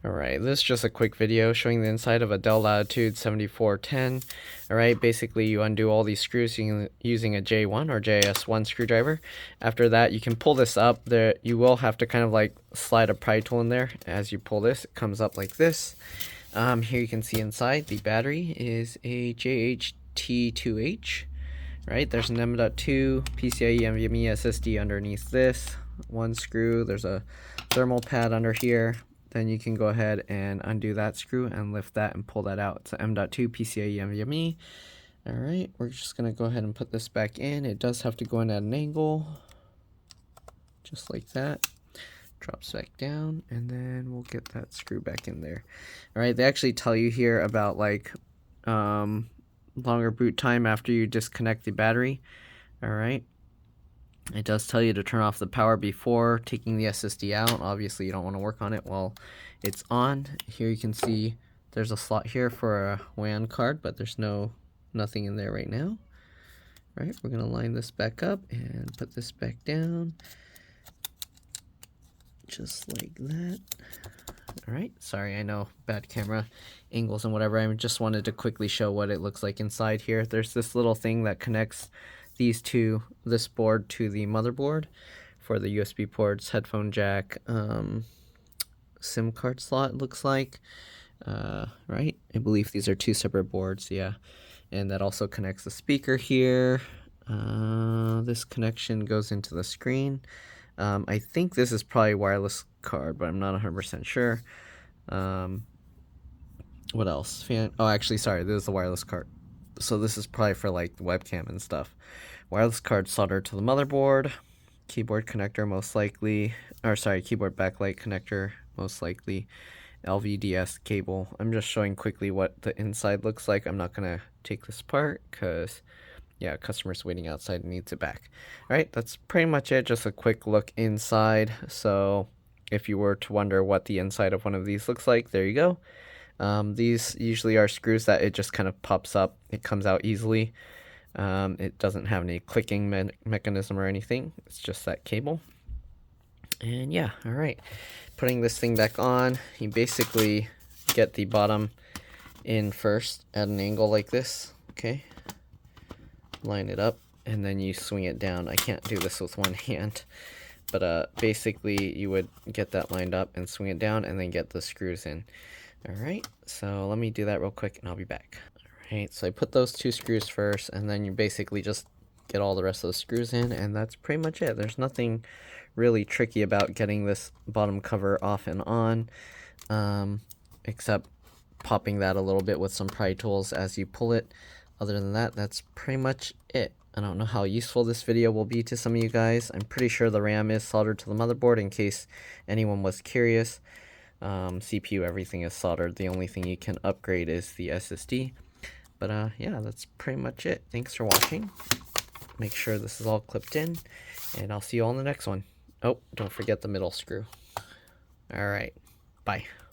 Alright, this is just a quick video showing the inside of a Dell Latitude 7410. Alright, basically you undo all these screws using a J1 or JS1 screwdriver. After that, you can pull this up. There, you will have to kind of like slide a pry tool in there. As you pull this, it comes up like this. Here you can see inside the battery is a JHT2H. Right, there's an M.2 PCIe NVMe SSD underneath this. One screw, there's a thermal pad under here. Then you can go ahead and undo that screw and lift that and pull that out. It's an M.2 PCIe NVMe. Alright, we're just going to go ahead and put this back in. It does have to go in at an angle, just like that. Drops back down, and then we'll get that screw back in there. Alright, they actually tell you here about like longer boot time after you disconnect the battery. Alright. It does tell you to turn off the power before taking the SSD out. Obviously, you don't want to work on it while it's on. Here you can see there's a slot here for a WAN card, but there's nothing in there right now. Right, we're going to line this back up and put this back down. Just like that. Alright, sorry, I know, bad camera angles and whatever. I just wanted to quickly show what it looks like inside here. There's this little thing that connects this board to the motherboard for the USB ports, headphone jack, SIM card slot, it looks like. Right, I believe these are two separate boards, yeah. And that also connects the speaker here. This connection goes into the screen. I think this is probably a wireless card, but I'm not 100% sure. What else? Oh, actually, sorry, this is the wireless card. So this is probably for like the webcam and stuff. Wireless card soldered to the motherboard. Keyboard connector most likely. Or sorry, keyboard backlight connector most likely. LVDS cable. I'm just showing quickly what the inside looks like. I'm not going to take this apart because, yeah, customer's waiting outside and needs it back. Alright, that's pretty much it. Just a quick look inside. So if you were to wonder what the inside of one of these looks like, there you go. These usually are screws that it just kind of pops up. It comes out easily. It doesn't have any clicking mechanism or anything. It's just that cable. And yeah, alright. Putting this thing back on, you basically get the bottom in first at an angle like this. Okay. Line it up, and then you swing it down. I can't do this with one hand. But basically, you would get that lined up and swing it down, and then get the screws in. Alright, so let me do that real quick and I'll be back. Alright, so I put those two screws first, and then you basically just get all the rest of the screws in, and that's pretty much it. There's nothing really tricky about getting this bottom cover off and on, except popping that a little bit with some pry tools as you pull it. Other than that, that's pretty much it. I don't know how useful this video will be to some of you guys. I'm pretty sure the RAM is soldered to the motherboard in case anyone was curious. CPU, everything is soldered. The only thing you can upgrade is the SSD. But yeah, that's pretty much it. Thanks for watching. Make sure this is all clipped in, and I'll see you all in the next one. Oh, don't forget the middle screw. Alright, bye.